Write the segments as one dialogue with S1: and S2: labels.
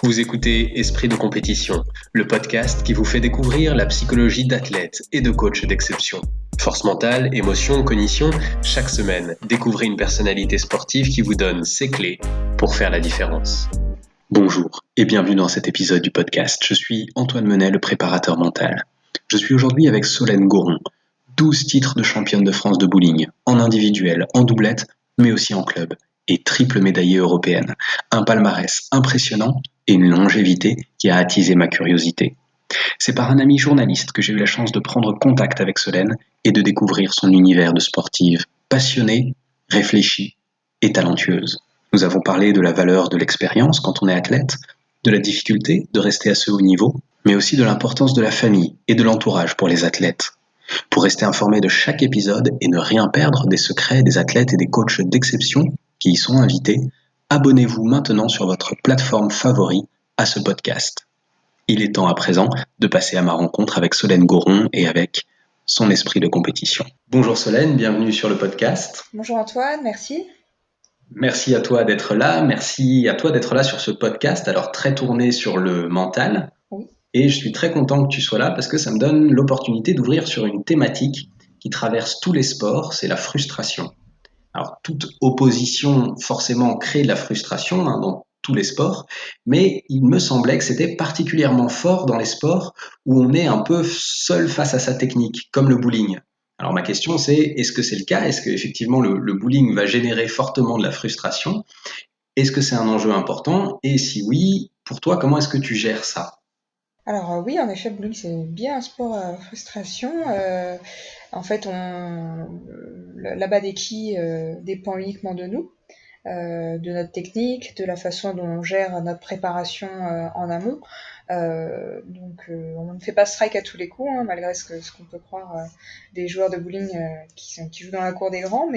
S1: Vous écoutez Esprit de compétition, le podcast qui vous fait découvrir la psychologie d'athlètes et de coachs d'exception. Force mentale, émotion, cognition, chaque semaine, découvrez une personnalité sportive qui vous donne ses clés pour faire la différence. Bonjour et bienvenue dans cet épisode du podcast. Je suis Antoine Menet, le préparateur mental. Je suis aujourd'hui avec Solène Goron, 12 titres de championne de France de bowling, en individuel, en doublette, mais aussi en club, et triple médaillée européenne. Un palmarès impressionnant et une longévité qui a attisé ma curiosité. C'est par un ami journaliste que j'ai eu la chance de prendre contact avec Solène et de découvrir son univers de sportive passionnée, réfléchie et talentueuse. Nous avons parlé de la valeur de l'expérience quand on est athlète, de la difficulté de rester à ce haut niveau, mais aussi de l'importance de la famille et de l'entourage pour les athlètes. Pour rester informé de chaque épisode et ne rien perdre des secrets des athlètes et des coachs d'exception qui y sont invités, abonnez-vous maintenant sur votre plateforme favorite à ce podcast. Il est temps à présent de passer à ma rencontre avec Solène Goron et avec son esprit de compétition. Bonjour Solène, bienvenue sur le podcast.
S2: Bonjour Antoine, merci.
S1: Merci à toi d'être là, merci à toi d'être là sur ce podcast, alors très tourné sur le mental.
S2: Oui.
S1: Et je suis très content que tu sois là parce que ça me donne l'opportunité d'ouvrir sur une thématique qui traverse tous les sports, c'est la frustration. Alors, toute opposition forcément crée de la frustration dans tous les sports, mais il me semblait que c'était particulièrement fort dans les sports où on est un peu seul face à sa technique, comme le bowling. Alors ma question c'est, est-ce que c'est le cas? Est-ce qu'effectivement le bowling va générer fortement de la frustration? Est-ce que c'est un enjeu important? Et si oui, pour toi, comment est-ce que tu gères ça?
S2: Alors oui, en effet, le bowling c'est bien un sport à frustration. En fait, l'abat des quilles dépend uniquement de nous, de notre technique, de la façon dont on gère notre préparation en amont. On ne fait pas strike à tous les coups, hein, malgré ce qu'on peut croire des joueurs de bowling qui jouent dans la cour des grands.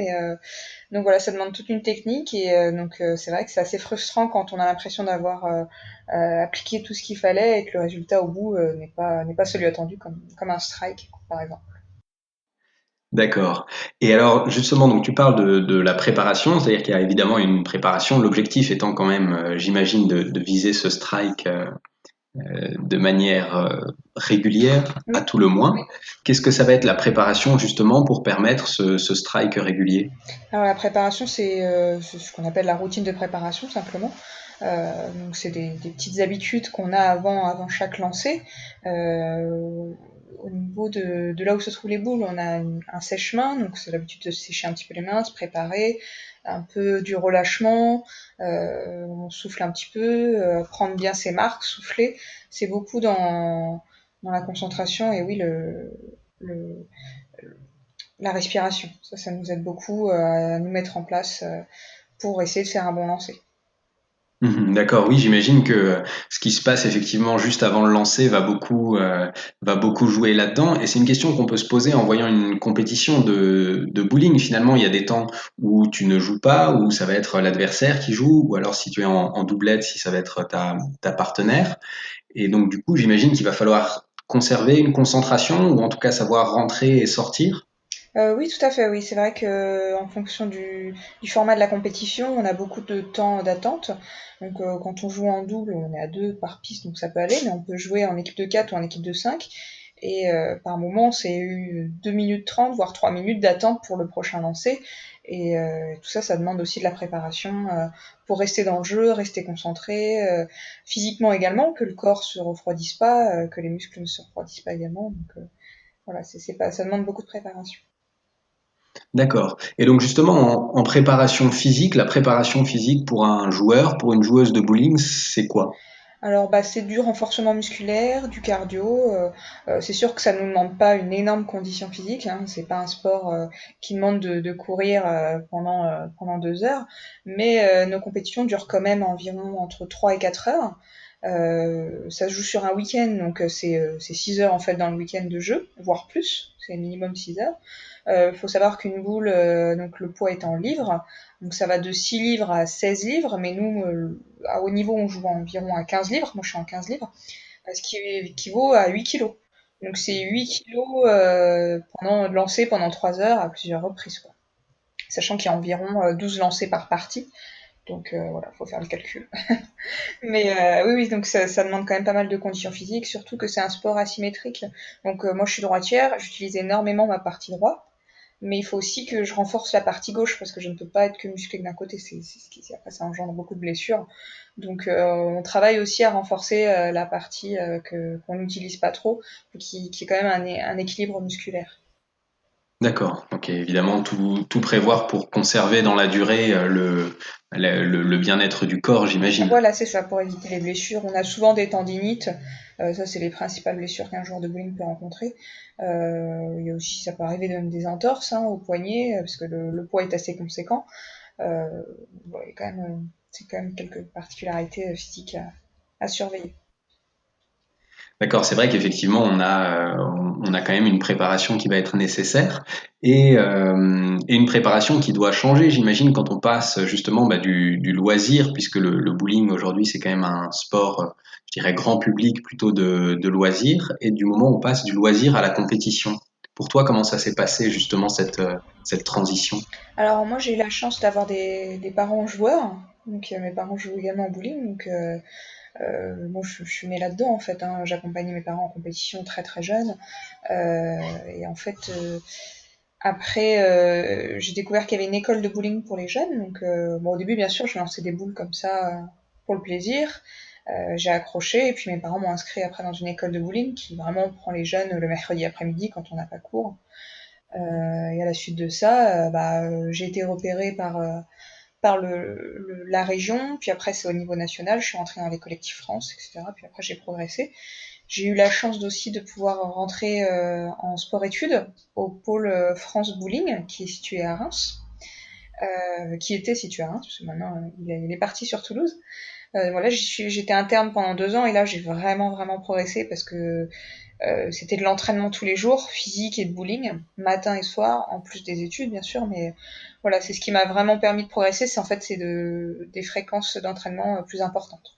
S2: Donc voilà, ça demande toute une technique c'est vrai que c'est assez frustrant quand on a l'impression d'avoir appliqué tout ce qu'il fallait et que le résultat au bout n'est pas celui attendu, comme un strike par exemple.
S1: D'accord. Et alors, justement, donc tu parles de la préparation, c'est-à-dire qu'il y a évidemment une préparation, l'objectif étant quand même, j'imagine, de viser ce strike de manière régulière, à
S2: Oui.
S1: tout le moins. Qu'est-ce que ça va être la préparation, justement, pour permettre ce strike régulier?
S2: Alors la préparation, c'est ce qu'on appelle la routine de préparation simplement. Donc c'est des petites habitudes qu'on a avant chaque lancer. Au niveau de là où se trouvent les boules, on a un sèche-main, donc c'est l'habitude de sécher un petit peu les mains, se préparer, un peu du relâchement, on souffle un petit peu, prendre bien ses marques, souffler. C'est beaucoup dans la concentration et oui, le, la respiration. Ça nous aide beaucoup à nous mettre en place pour essayer de faire un bon lancer.
S1: D'accord, oui, j'imagine que ce qui se passe effectivement juste avant le lancer va beaucoup jouer là-dedans. Et c'est une question qu'on peut se poser en voyant une compétition de bowling. Finalement, il y a des temps où tu ne joues pas, où ça va être l'adversaire qui joue, ou alors si tu es en doublette, si ça va être ta partenaire. Et donc, du coup, j'imagine qu'il va falloir conserver une concentration, ou en tout cas savoir rentrer et sortir.
S2: Oui, tout à fait, oui. C'est vrai que en fonction du format de la compétition, on a beaucoup de temps d'attente. Quand on joue en double, on est à deux par piste, donc ça peut aller, mais on peut jouer en équipe de 4 ou en équipe de 5. Et par moment, c'est eu 2 minutes 30, voire 3 minutes d'attente pour le prochain lancer. Et tout ça, ça demande aussi de la préparation pour rester dans le jeu, rester concentré, physiquement également, que le corps se refroidisse pas, que les muscles ne se refroidissent pas également. Voilà, c'est pas, ça demande beaucoup de préparation.
S1: D'accord. Et donc justement, en préparation physique, la préparation physique pour un joueur, pour une joueuse de bowling, c'est quoi?
S2: Alors c'est du renforcement musculaire, du cardio. C'est sûr que ça ne nous demande pas une énorme condition physique, hein. C'est pas un sport qui demande de courir pendant 2 heures, mais nos compétitions durent quand même environ entre 3 et 4 heures. Ça se joue sur un week-end, donc c'est 6 heures en fait dans le week-end de jeu, voire plus, c'est minimum 6 heures. Faut savoir qu'une boule, donc le poids est en livres, donc ça va de 6 livres à 16 livres, mais nous, à haut niveau, on joue environ à 15 livres, moi je suis en 15 livres, ce qui équivaut à 8 kilos. Donc c'est 8 kilos lancés pendant 3 heures à plusieurs reprises, quoi. Sachant qu'il y a environ 12 lancers par partie, Donc voilà, faut faire le calcul. Mais oui, donc ça demande quand même pas mal de conditions physiques, surtout que c'est un sport asymétrique. Donc moi je suis droitière, j'utilise énormément ma partie droite, mais il faut aussi que je renforce la partie gauche parce que je ne peux pas être que musclé d'un côté, après ça engendre beaucoup de blessures. Donc on travaille aussi à renforcer la partie qu'on n'utilise pas trop, qui est quand même un équilibre musculaire.
S1: D'accord. Donc évidemment, tout prévoir pour conserver dans la durée le bien-être du corps, j'imagine.
S2: Voilà, c'est ça, pour éviter les blessures. On a souvent des tendinites, ça c'est les principales blessures qu'un joueur de bowling peut rencontrer. Il y a aussi, ça peut arriver même des entorses hein, au poignet, parce que le poids est assez conséquent. Voilà, c'est quand même quelques particularités physiques à surveiller.
S1: D'accord, c'est vrai qu'effectivement, on a quand même une préparation qui va être nécessaire et une préparation qui doit changer, j'imagine, quand on passe justement du loisir, puisque le bowling aujourd'hui, c'est quand même un sport, je dirais, grand public plutôt de loisir, et du moment où on passe du loisir à la compétition. Pour toi, comment ça s'est passé justement cette transition?
S2: Alors moi j'ai eu la chance d'avoir des parents joueurs, donc mes parents jouent également au bowling, donc moi je suis née là-dedans en fait, hein. J'accompagnais mes parents en compétition très très jeune, et en fait après j'ai découvert qu'il y avait une école de bowling pour les jeunes, donc bon au début bien sûr je lançais des boules comme ça pour le plaisir. J'ai accroché et puis mes parents m'ont inscrit après dans une école de bowling qui vraiment prend les jeunes le mercredi après-midi quand on n'a pas cours. Et à la suite de ça, j'ai été repérée par la région, puis après c'est au niveau national, je suis rentrée dans les collectifs France, etc. Puis après j'ai progressé. J'ai eu la chance aussi de pouvoir rentrer en sport-études au pôle France Bowling, qui est situé à Reims, qui était situé à Reims, parce que maintenant il est parti sur Toulouse. Voilà, j'étais interne pendant 2 ans et là j'ai vraiment vraiment progressé parce que c'était de l'entraînement tous les jours, physique et de bowling, matin et soir, en plus des études bien sûr, mais voilà, c'est ce qui m'a vraiment permis de progresser, c'est des fréquences d'entraînement plus importantes.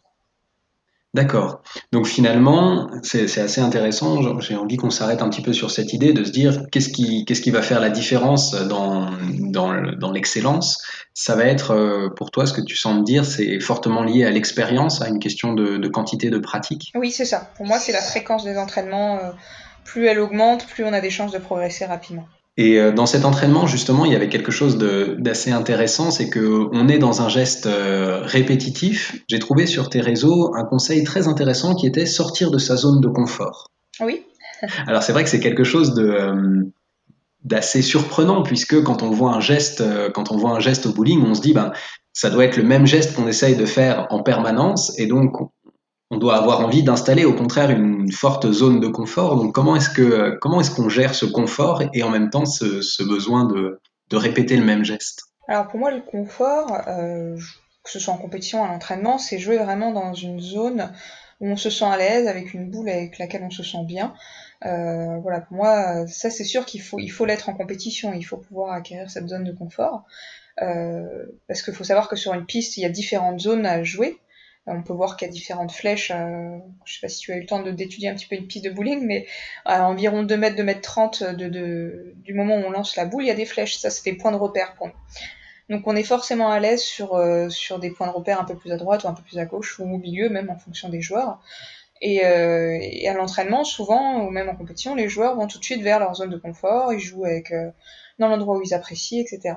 S1: D'accord. Donc finalement, c'est assez intéressant. J'ai envie qu'on s'arrête un petit peu sur cette idée de se dire qu'est-ce qui va faire la différence dans l'excellence. Ça va être pour toi ce que tu sens me dire, c'est fortement lié à l'expérience, à une question de quantité de pratique.
S2: Oui, c'est ça. Pour moi, c'est la fréquence des entraînements. Plus elle augmente, plus on a des chances de progresser rapidement.
S1: Et dans cet entraînement, justement, il y avait quelque chose d'assez intéressant, c'est que on est dans un geste répétitif. J'ai trouvé sur tes réseaux un conseil très intéressant qui était sortir de sa zone de confort.
S2: Oui,
S1: Alors c'est vrai que c'est quelque chose d'assez surprenant puisque quand on voit un geste au bowling, on se dit ben ça doit être le même geste qu'on essaye de faire en permanence et donc on doit avoir envie d'installer au contraire une forte zone de confort. Donc comment est-ce qu'on gère ce confort et en même temps ce besoin de répéter le même geste?
S2: alors pour moi, le confort, que ce soit en compétition ou à l'entraînement, c'est jouer vraiment dans une zone où on se sent à l'aise, avec une boule avec laquelle on se sent bien. Voilà, pour moi, ça c'est sûr il faut l'être en compétition, il faut pouvoir acquérir cette zone de confort. Parce qu'il faut savoir que sur une piste, il y a différentes zones à jouer. On peut voir qu'il y a différentes flèches. Je sais pas si tu as eu le temps d'étudier un petit peu une piste de bowling, mais à environ 2 mètres, 2 mètres 30 du moment où on lance la boule, il y a des flèches. Ça, c'est des points de repère pour nous. Donc on est forcément à l'aise sur des points de repère un peu plus à droite ou un peu plus à gauche ou au milieu, même en fonction des joueurs. Et à l'entraînement, souvent, ou même en compétition, les joueurs vont tout de suite vers leur zone de confort, ils jouent dans l'endroit où ils apprécient, etc.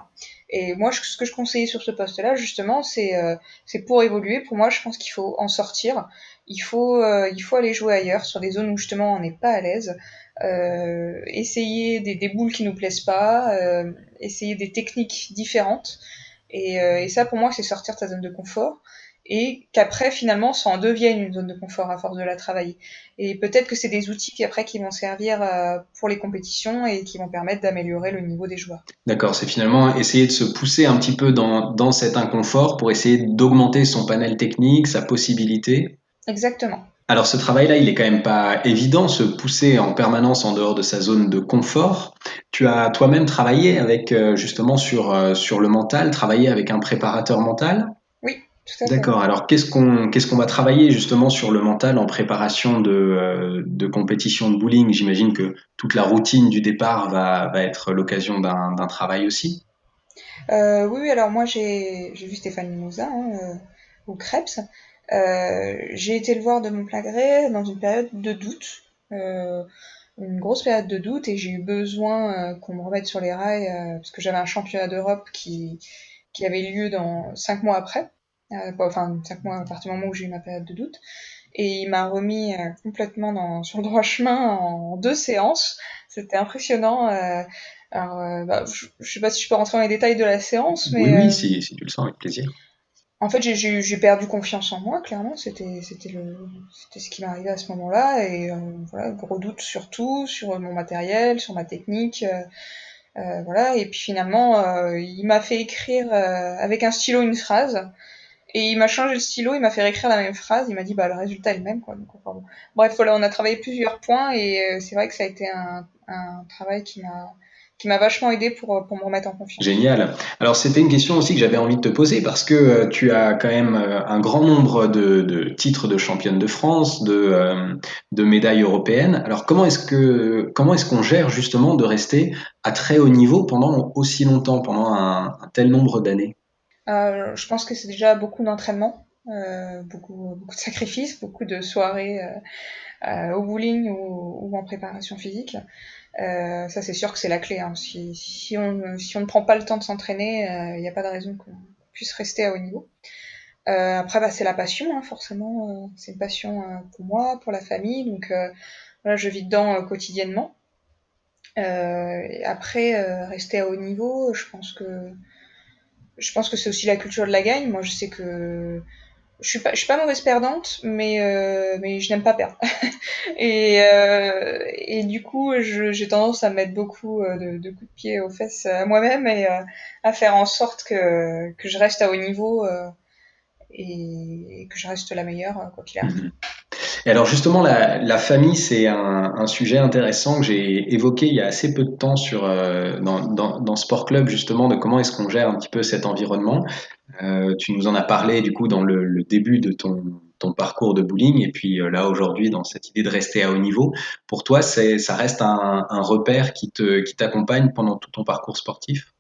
S2: Et moi, ce que je conseillais sur ce poste-là, justement, c'est pour évoluer. Pour moi, je pense qu'il faut en sortir. Il faut aller jouer ailleurs, sur des zones où justement on n'est pas à l'aise. Essayer des boules qui nous plaisent pas, essayer des techniques différentes. Et ça, pour moi, c'est sortir de ta zone de confort et qu'après finalement ça en devienne une zone de confort à force de la travailler. Et peut-être que c'est des outils qui après qui vont servir pour les compétitions et qui vont permettre d'améliorer le niveau des joueurs.
S1: D'accord, c'est finalement essayer de se pousser un petit peu dans cet inconfort pour essayer d'augmenter son panel technique, sa possibilité.
S2: Exactement.
S1: Alors ce travail-là, il est quand même pas évident, se pousser en permanence en dehors de sa zone de confort. Tu as toi-même travaillé avec justement sur le mental, travaillé avec un préparateur mental.
S2: Oui, tout à fait.
S1: D'accord. Alors qu'est-ce qu'on va travailler justement sur le mental en préparation de compétition de bowling? J'imagine que toute la routine du départ va être l'occasion d'un travail aussi.
S2: Oui, alors moi j'ai vu Stéphane Limousin, ou Krebs. J'ai été le voir de mon plein gré dans une période de doute, une grosse période de doute, et j'ai eu besoin qu'on me remette sur les rails, parce que j'avais un championnat d'Europe qui avait lieu dans 5 mois après, enfin 5 mois à partir du moment où j'ai eu ma période de doute. Et il m'a remis complètement sur le droit chemin en 2 séances. C'était impressionnant. Bah, je sais pas si je peux rentrer dans les détails de la séance,
S1: Oui,
S2: mais
S1: oui, si tu le sens avec plaisir.
S2: en fait j'ai perdu confiance en moi, clairement. C'était ce qui m'arrivait à ce moment-là. Et voilà, gros doute sur tout, sur mon matériel, sur ma technique. Voilà. Et puis finalement, il m'a fait écrire avec un stylo une phrase. Et il m'a changé le stylo, il m'a fait réécrire la même phrase, il m'a dit bah le résultat est le même quoi. Donc, enfin, bon. Bref, voilà, on a travaillé plusieurs points et c'est vrai que ça a été un travail qui m'a vachement aidé pour me remettre en confiance.
S1: Génial. Alors, c'était une question aussi que j'avais envie de te poser parce que tu as quand même un grand nombre de titres de championne de France, de médailles européennes. Alors, comment est-ce qu'on gère justement de rester à très haut niveau pendant aussi longtemps, pendant un tel nombre d'années?
S2: Je pense que c'est déjà beaucoup d'entraînement, beaucoup de sacrifices, beaucoup de soirées au bowling ou en préparation physique. Ça c'est sûr que c'est la clé, hein. Si on ne prend pas le temps de s'entraîner, il n'y a pas de raison qu'on puisse rester à haut niveau. Après, bah, c'est la passion, hein, forcément. C'est une passion pour moi, pour la famille. Donc, voilà, je vis dedans quotidiennement. Et après, rester à haut niveau, je pense que c'est aussi la culture de la gagne. Moi, je sais que je suis pas mauvaise perdante, mais je n'aime pas perdre. Et du coup, j'ai tendance à mettre beaucoup de coups de pied aux fesses à moi-même et à faire en sorte que je reste à haut niveau. Et que je reste la meilleure, quoi qu'il arrive.
S1: Mhm. Et alors justement, la famille, c'est un sujet intéressant que j'ai évoqué il y a assez peu de temps dans Sport Club, justement, de comment est-ce qu'on gère un petit peu cet environnement. Tu nous en as parlé du coup dans le début de ton parcours de bowling et puis là aujourd'hui dans cette idée de rester à haut niveau. Pour toi, ça reste un repère qui t'accompagne pendant tout ton parcours sportif?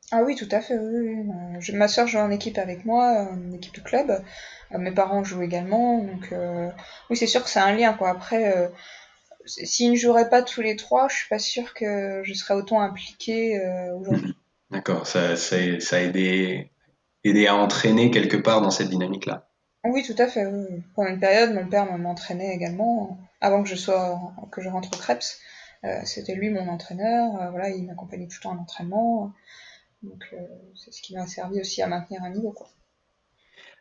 S2: Ah oui, tout à fait, oui, oui. Ma sœur joue en équipe avec moi, en équipe de club. Mes parents jouent également, donc oui, c'est sûr que c'est un lien, quoi. Après, s'ils ne joueraient pas tous les trois, je suis pas sûre que je serais autant impliquée
S1: Mhm.
S2: aujourd'hui.
S1: D'accord, ça a aidé à entraîner quelque part dans cette dynamique-là.
S2: Oui, tout à fait, oui, oui. Pendant une période, mon père m'entraînait également, avant que je rentre au Creps. C'était lui mon entraîneur, voilà, il m'accompagnait tout le temps à l'entraînement. Donc c'est ce qui m'a servi aussi à maintenir un niveau, quoi.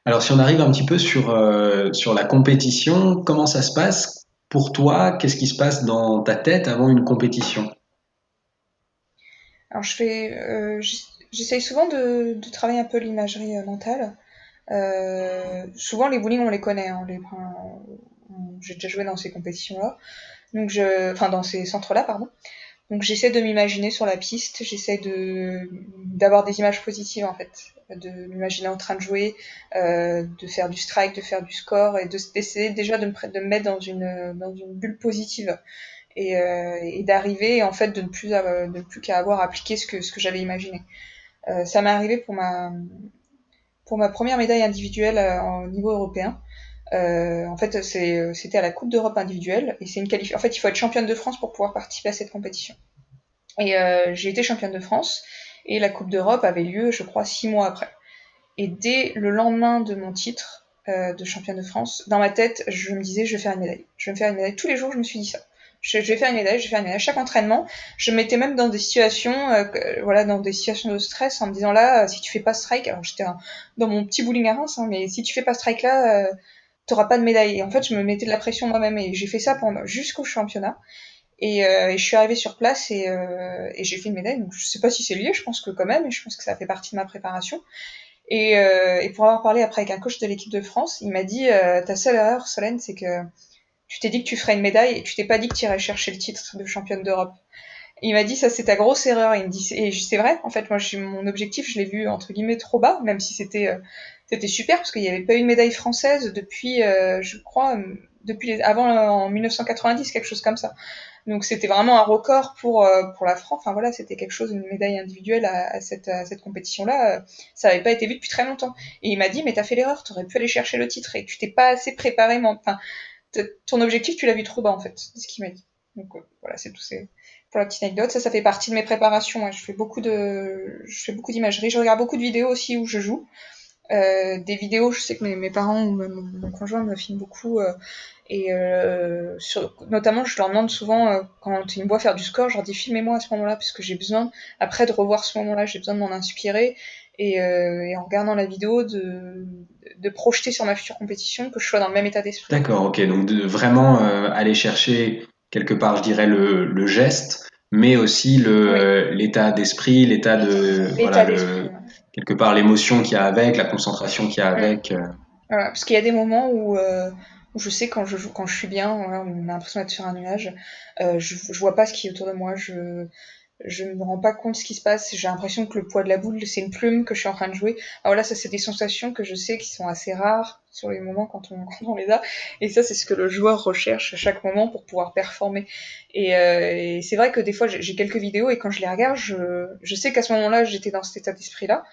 S1: Alors, si on arrive un petit peu sur la compétition, comment ça se passe pour toi? Qu'est-ce qui se passe dans ta tête avant une compétition?
S2: Alors j'essaye souvent de travailler un peu l'imagerie mentale. Souvent les bowling on les connaît, hein, j'ai déjà joué dans ces compétitions-là, enfin dans ces centres-là, pardon. Donc j'essaie de m'imaginer sur la piste, j'essaie d'avoir des images positives en fait, de m'imaginer en train de jouer, de faire du strike, de faire du score et d'essayer déjà de me mettre dans une bulle positive et d'arriver en fait de ne plus qu'à avoir appliqué ce que j'avais imaginé. Ça m'est arrivé pour ma première médaille individuelle au niveau européen. En fait, c'était à la Coupe d'Europe individuelle et c'est une qualif. En fait, il faut être championne de France pour pouvoir participer à cette compétition. Et j'ai été championne de France et la Coupe d'Europe avait lieu, je crois, 6 mois après. Et dès le lendemain de mon titre de championne de France, dans ma tête, je me disais, je vais faire une médaille. Je vais me faire une médaille. Tous les jours, je me suis dit ça. Je vais faire une médaille, je vais faire une médaille. À chaque entraînement, je me mettais même dans des situations, voilà, dans des situations de stress, en me disant là, si tu fais pas strike, alors j'étais dans mon petit bowling à Reims, hein, mais si tu fais pas strike là, t'auras pas de médaille. Et en fait, je me mettais de la pression moi-même et j'ai fait ça jusqu'au championnat. Et je suis arrivée sur place et j'ai fait une médaille. Donc je sais pas si c'est lié, je pense que quand même, et je pense que ça fait partie de ma préparation. Et pour avoir parlé après avec un coach de l'équipe de France, il m'a dit ta seule erreur, Solène, c'est que tu t'es dit que tu ferais une médaille et tu t'es pas dit que tu irais chercher le titre de championne d'Europe. Et il m'a dit ça c'est ta grosse erreur. Il me dit et c'est vrai en fait moi mon objectif je l'ai vu entre guillemets trop bas, même si c'était c'était super parce qu'il n'y avait pas eu de médaille française depuis, je crois, avant en 1990, quelque chose comme ça. Donc c'était vraiment un record pour la France. Enfin voilà, c'était quelque chose, une médaille individuelle à cette compétition-là. Ça n'avait pas été vu depuis très longtemps. Et il m'a dit, mais t'as fait l'erreur, t'aurais pu aller chercher le titre et tu t'es pas assez préparé. Enfin, ton objectif, tu l'as vu trop bas en fait. C'est ce qu'il m'a dit. Donc voilà, c'est tout. C'est pour la petite anecdote. Ça fait partie de mes préparations. Ouais. Je fais beaucoup d'imagerie. Je regarde beaucoup de vidéos aussi où je joue. Des vidéos, je sais que mes parents ou même mon conjoint me filment beaucoup. Notamment, je leur demande souvent, quand ils me voient faire du score, je leur dis filmez-moi à ce moment-là, parce que j'ai besoin, après de revoir ce moment-là, j'ai besoin de m'en inspirer. Et en regardant la vidéo, de projeter sur ma future compétition, que je sois dans le même état d'esprit.
S1: D'accord, ok. Donc de vraiment aller chercher quelque part, je dirais, le geste, mais aussi
S2: Oui,
S1: l'état d'esprit, l'état de, voilà,
S2: l'état d'esprit. Ouais.
S1: quelque part l'émotion qu'il y a avec, la concentration qu'il y a
S2: Mm.
S1: avec.
S2: Voilà, parce qu'il y a des moments où je sais quand je joue, quand je suis bien, voilà, on a l'impression d'être sur un nuage, je vois pas ce qui est autour de moi, je me rends pas compte de ce qui se passe, j'ai l'impression que le poids de la boule, c'est une plume que je suis en train de jouer. Alors voilà, ça c'est des sensations que je sais qui sont assez rares sur les moments quand on les a, et ça c'est ce que le joueur recherche à chaque moment pour pouvoir performer. Et c'est vrai que des fois j'ai quelques vidéos et quand je les regarde, je sais qu'à ce moment-là j'étais dans cet état d'esprit-là,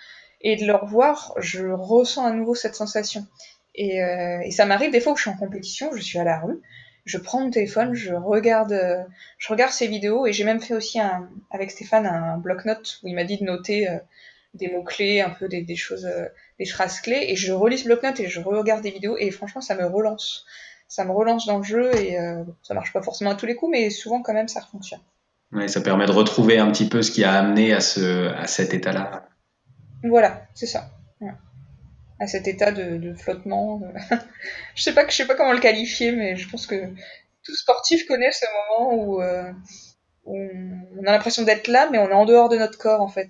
S2: et de le revoir, je ressens à nouveau cette sensation. Et ça m'arrive des fois où je suis en compétition, je suis à la rue, je prends mon téléphone, je regarde ces vidéos, et j'ai même fait aussi avec Stéphane un bloc-notes où il m'a dit de noter des mots-clés, un peu des choses, des phrases clés, et je relis ce bloc-notes et je regarde des vidéos, et franchement ça me relance. Ça me relance dans le jeu, et ça marche pas forcément à tous les coups, mais souvent quand même ça fonctionne.
S1: Ouais, ça permet de retrouver un petit peu ce qui a amené à cet état-là.
S2: Voilà, c'est ça. Ouais. À cet état de flottement. Je sais pas comment le qualifier, mais je pense que tout sportif connaît ce moment où on a l'impression d'être là, mais on est en dehors de notre corps, en fait.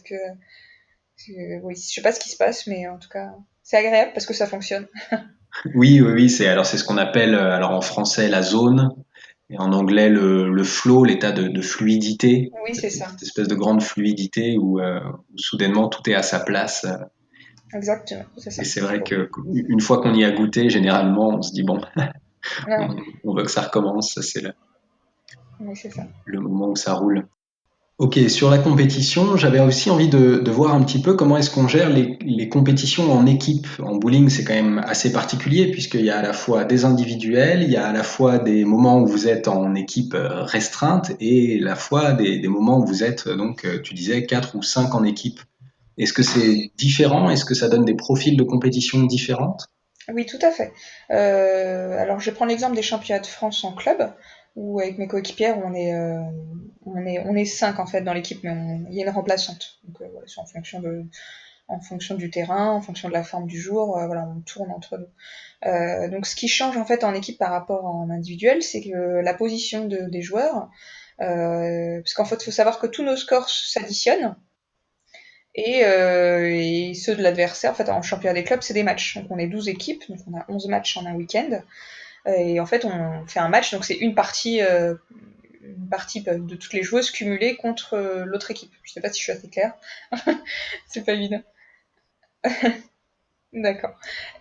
S2: Oui, je sais pas ce qui se passe, mais en tout cas, c'est agréable parce que ça fonctionne.
S1: Oui, oui, oui, c'est ce qu'on appelle alors en français la zone et en anglais le flow, l'état de fluidité,
S2: Oui, c'est ça.
S1: cette espèce de grande fluidité où soudainement tout est à sa place.
S2: Exactement, c'est
S1: Et
S2: ça.
S1: c'est vrai que une fois qu'on y a goûté, généralement, on se dit bon,
S2: Ouais,
S1: on veut que ça recommence. Ça, c'est
S2: oui, c'est ça.
S1: le moment où ça roule. Ok, sur la compétition, j'avais aussi envie de voir un petit peu comment est-ce qu'on gère les compétitions en équipe. En bowling, c'est quand même assez particulier puisqu'il y a à la fois des individuels, il y a à la fois des moments où vous êtes en équipe restreinte et à la fois des moments où vous êtes, donc, tu disais, 4 ou 5 en équipe. Est-ce que c'est différent? Est-ce que ça donne des profils de compétition différentes?
S2: Oui, tout à fait. Alors, je vais prendre l'exemple des championnats de France en club, où avec mes coéquipières, on est 5 en fait dans l'équipe, mais il y a une remplaçante. Donc, voilà, c'est en fonction du terrain, en fonction de la forme du jour, voilà, on tourne entre nous. Donc, ce qui change en fait en équipe par rapport en individuel, c'est que la position des joueurs, parce qu'en fait, il faut savoir que tous nos scores s'additionnent. Et ceux de l'adversaire, en fait, en championnat des clubs, c'est des matchs. Donc on est 12 équipes, donc on a 11 matchs en un week-end. Et en fait, on fait un match, donc c'est une partie de toutes les joueuses cumulées contre l'autre équipe. Je sais pas si je suis assez claire. C'est pas évident. D'accord.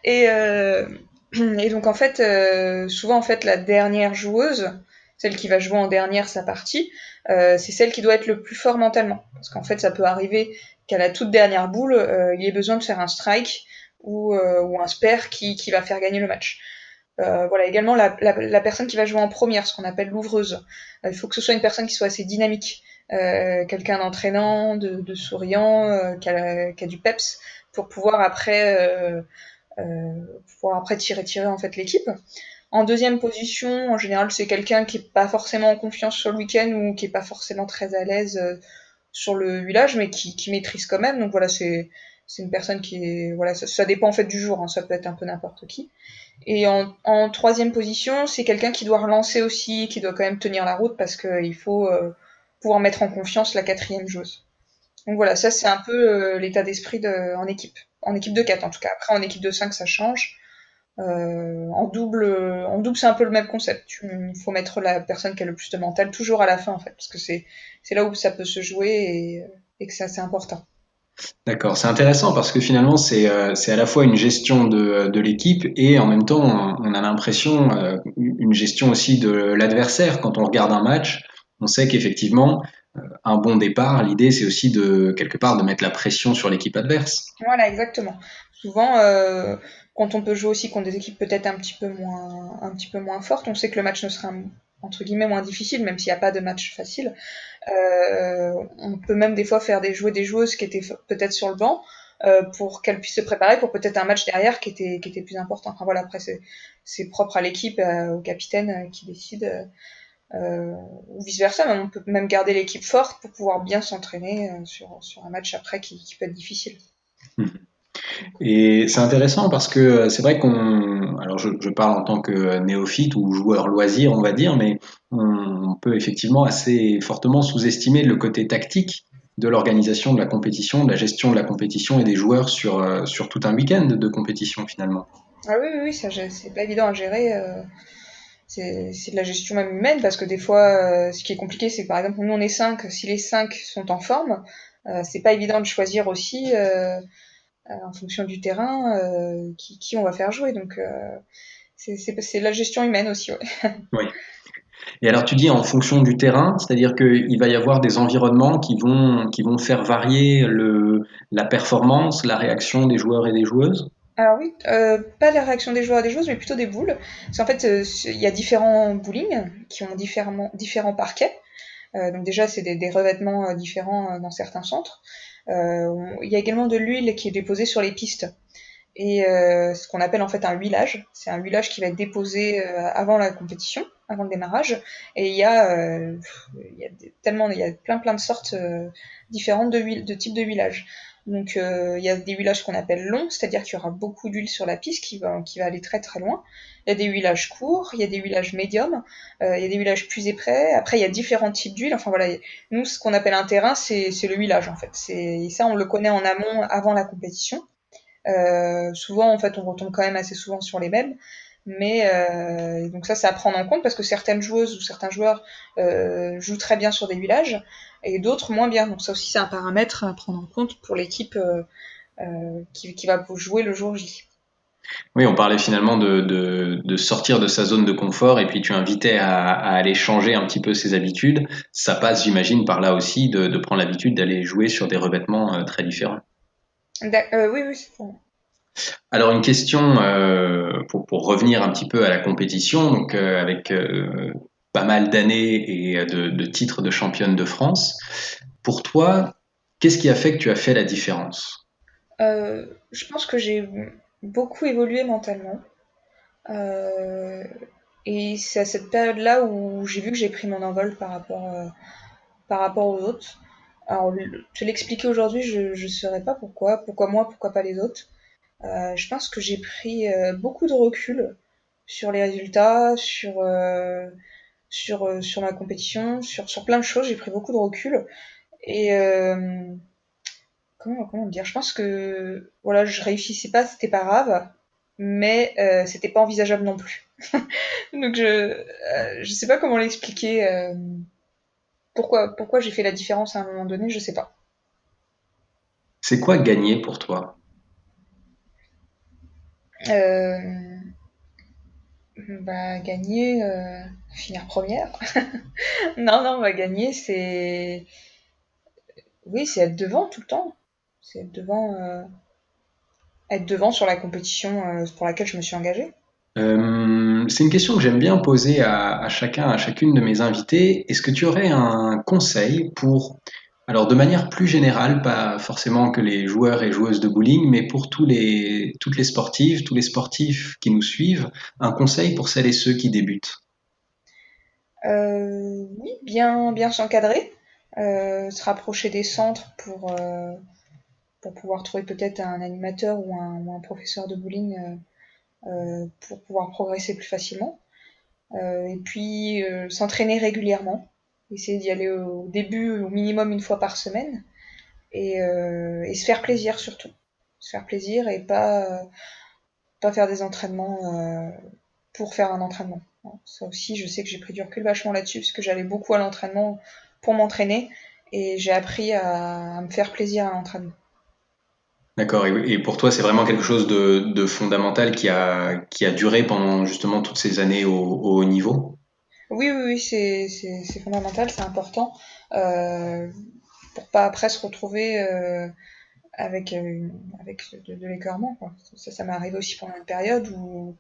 S2: Et donc en fait, souvent en fait la dernière joueuse, celle qui va jouer en dernière sa partie, c'est celle qui doit être le plus fort mentalement. Parce qu'en fait, ça peut arriver qu'à la toute dernière boule, il y ait besoin de faire un strike ou un spare qui va faire gagner le match. Voilà, également la personne qui va jouer en première, ce qu'on appelle l'ouvreuse. Il faut que ce soit une personne qui soit assez dynamique, quelqu'un d'entraînant, de souriant, qui a du peps pour pouvoir après tirer en fait l'équipe. En deuxième position, en général, c'est quelqu'un qui est pas forcément en confiance sur le week-end ou qui est pas forcément très à l'aise sur le village, mais qui maîtrise quand même. Donc voilà, c'est une personne qui est voilà, ça dépend en fait du jour, hein, ça peut être un peu n'importe qui. Et en troisième position, c'est quelqu'un qui doit relancer aussi, qui doit quand même tenir la route parce qu'il faut pouvoir mettre en confiance la quatrième joueuse. Donc voilà, ça c'est un peu l'état d'esprit en équipe. En équipe de 4 en tout cas. Après en équipe de 5 ça change. En double c'est un peu le même concept. Il faut mettre la personne qui a le plus de mental toujours à la fin en fait, parce que c'est là où ça peut se jouer et que c'est assez important.
S3: D'accord, c'est intéressant parce que finalement c'est à la fois une gestion de l'équipe et en même temps on a l'impression une gestion aussi de l'adversaire. Quand on regarde un match, on sait qu'effectivement un bon départ, l'idée c'est aussi de quelque part de mettre la pression sur l'équipe adverse.
S2: Voilà, exactement. Souvent, quand on peut jouer aussi contre des équipes peut-être un petit peu moins fortes, on sait que le match ne sera entre guillemets moins difficile, même s'il n'y a pas de match facile. On peut même des fois faire jouer des joueuses qui étaient peut-être sur le banc pour qu'elles puissent se préparer pour peut-être un match derrière qui était plus important. Enfin voilà, après c'est propre à l'équipe, au capitaine qui décide, ou vice versa. Même on peut même garder l'équipe forte pour pouvoir bien s'entraîner sur un match après qui peut être difficile.
S3: Et c'est intéressant parce que c'est vrai alors je parle en tant que néophyte ou joueur loisir, on va dire, mais on peut effectivement assez fortement sous-estimer le côté tactique de l'organisation de la compétition, de la gestion de la compétition et des joueurs sur tout un week-end de compétition finalement.
S2: Ah oui, oui, oui, ça, c'est pas évident à gérer. C'est de la gestion même humaine parce que des fois, ce qui est compliqué, c'est que par exemple, nous on est 5, si les 5 sont en forme, c'est pas évident de choisir aussi, en fonction du terrain, qui on va faire jouer. Donc, c'est de la gestion humaine aussi, ouais.
S3: Oui. Et alors tu dis en fonction du terrain, c'est-à-dire qu'il va y avoir des environnements qui vont faire varier la performance, la réaction des joueurs et des joueuses.
S2: Alors oui, pas la réaction des joueurs à des choses, mais plutôt des boules. Parce qu'en fait, il y a différents bowling qui ont différents parquets. Donc déjà, c'est des revêtements différents dans certains centres. Il y a également de l'huile qui est déposée sur les pistes. Et ce qu'on appelle en fait un huilage. C'est un huilage qui va être déposé avant la compétition, avant le démarrage. Et il y a plein de sortes différentes de types de huilage. Donc il y a des huilages qu'on appelle longs, c'est-à-dire qu'il y aura beaucoup d'huile sur la piste qui va aller très très loin. Il y a des huilages courts, il y a des huilages médiums, il y a des huilages plus épais. Après, il y a différents types d'huile. Enfin voilà, nous, ce qu'on appelle un terrain, c'est le huilage en fait. Et ça, on le connaît en amont, avant la compétition. Souvent, en fait, on retombe quand même assez souvent sur les mêmes. Mais donc ça, c'est à prendre en compte parce que certaines joueuses ou certains joueurs jouent très bien sur des huilages et d'autres moins bien. Donc ça aussi, c'est un paramètre à prendre en compte pour l'équipe qui va jouer le jour J.
S3: Oui, on parlait finalement de sortir de sa zone de confort et puis tu invitais à aller changer un petit peu ses habitudes. Ça passe, j'imagine, par là aussi de prendre l'habitude d'aller jouer sur des revêtements très différents.
S2: Oui, oui, c'est ça.
S3: Alors une question pour revenir un petit peu à la compétition, donc avec pas mal d'années et de titres de championne de France. Pour toi, qu'est-ce qui a fait que tu as fait la différence?
S2: Je pense que j'ai beaucoup évolué mentalement. Euh, et c'est à cette période-là où j'ai vu que j'ai pris mon envol par rapport aux autres. Alors, te l'expliquer aujourd'hui, je ne saurais pas pourquoi. Pourquoi moi, pourquoi pas les autres. Je pense que j'ai pris beaucoup de recul sur les résultats, sur ma compétition, sur plein de choses. J'ai pris beaucoup de recul. Et comment dire? Je pense que voilà, je réussissais pas, c'était pas grave, mais c'était pas envisageable non plus. Donc je sais pas comment l'expliquer. Pourquoi j'ai fait la différence à un moment donné, je sais pas.
S3: C'est quoi gagner pour toi?
S2: Euh, Bah gagner, finir première. Non, non, bah gagner, c'est oui, c'est être devant tout le temps. C'est être devant sur la compétition pour laquelle je me suis engagée.
S3: C'est une question que j'aime bien poser à chacun, à chacune de mes invités. Est-ce que tu aurais un conseil pour, alors de manière plus générale, pas forcément que les joueurs et joueuses de bowling, mais pour toutes les sportives, tous les sportifs qui nous suivent, un conseil pour celles et ceux qui débutent?
S2: Oui, bien s'encadrer, se rapprocher des centres pour pouvoir trouver peut-être un animateur ou un professeur de bowling pour pouvoir progresser plus facilement. Et puis s'entraîner régulièrement, essayer d'y aller au début au minimum une fois par semaine et se faire plaisir surtout. Se faire plaisir et pas faire des entraînements pour faire un entraînement. Ça aussi, je sais que j'ai pris du recul vachement là-dessus parce que j'allais beaucoup à l'entraînement pour m'entraîner et j'ai appris à me faire plaisir à l'entraînement.
S3: D'accord. Et pour toi, c'est vraiment quelque chose de fondamental qui a duré pendant justement toutes ces années au haut niveau?
S2: Oui, oui, oui, c'est fondamental, c'est important, euh, pour pas après se retrouver avec de l'écœurement, quoi. Ça m'est arrivé aussi pendant une période où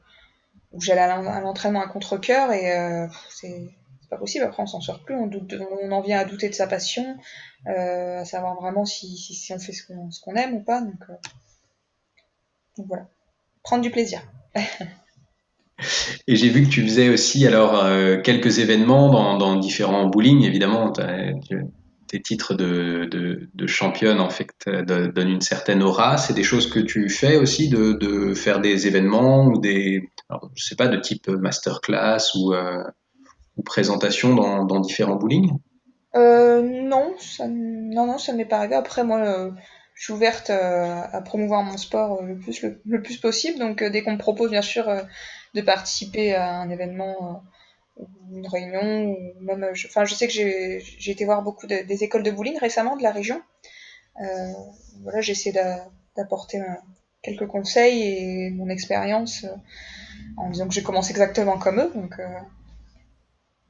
S2: j'allais à l'entraînement à contre-cœur et c'est pas possible. Après, on s'en sort plus, on en vient à douter de sa passion, à savoir vraiment si on fait ce qu'on aime ou pas. Donc voilà, prendre du plaisir.
S3: Et j'ai vu que tu faisais aussi alors quelques événements dans différents bowling. Évidemment, tes titres de championne en fait donnent une certaine aura. C'est des choses que tu fais aussi de faire des événements ou alors, je sais pas, de type masterclass ou présentation dans différents bowling.
S2: Non, non, ça ne m'est pas arrivé. Après, moi, je suis ouverte à promouvoir mon sport le plus possible. Donc, dès qu'on me propose, bien sûr, de participer à un événement ou une réunion, ou même, enfin, je sais que j'ai été voir beaucoup des écoles de bowling récemment de la région. Euh, voilà, j'essaie d'apporter quelques conseils et mon expérience en disant que j'ai commencé exactement comme eux. Donc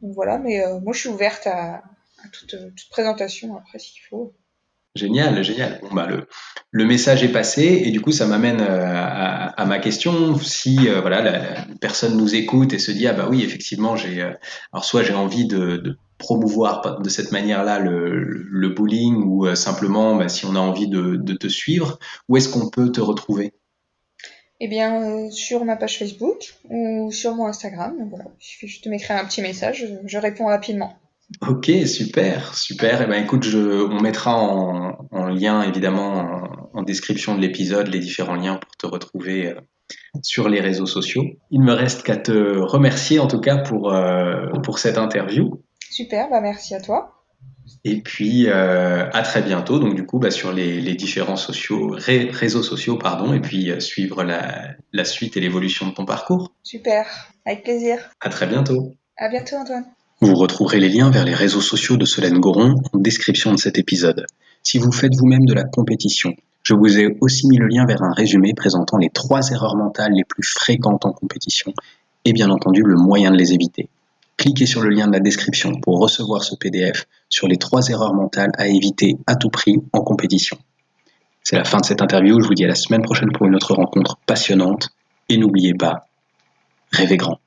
S2: voilà, mais moi, je suis ouverte à toute présentation après, s'il faut.
S3: Génial, génial. Bon, bah, le message est passé et du coup, ça m'amène à ma question. Si voilà, la personne nous écoute et se dit, ah bah oui, effectivement, alors soit j'ai envie de promouvoir de cette manière-là le bowling ou simplement, bah, si on a envie de te suivre, où est-ce qu'on peut te retrouver?
S2: Eh bien, sur ma page Facebook ou sur mon Instagram, donc voilà, il suffit juste de m'écrire un petit message, je réponds rapidement.
S3: Ok, super, super. Eh ben, écoute, on mettra en lien évidemment en description de l'épisode les différents liens pour te retrouver sur les réseaux sociaux. Il me reste qu'à te remercier en tout cas pour cette interview.
S2: Super, bah merci à toi.
S3: Et puis à très bientôt, donc du coup bah, sur les différents réseaux sociaux, pardon, et puis suivre la suite et l'évolution de ton parcours.
S2: Super, avec plaisir.
S3: À très bientôt.
S2: À bientôt, Antoine.
S3: Vous retrouverez les liens vers les réseaux sociaux de Solène Goron en description de cet épisode. Si vous faites vous-même de la compétition, je vous ai aussi mis le lien vers un résumé présentant les 3 erreurs mentales les plus fréquentes en compétition et bien entendu le moyen de les éviter. Cliquez sur le lien de la description pour recevoir ce PDF sur les 3 erreurs mentales à éviter à tout prix en compétition. C'est la fin de cette interview, je vous dis à la semaine prochaine pour une autre rencontre passionnante et n'oubliez pas, rêvez grand.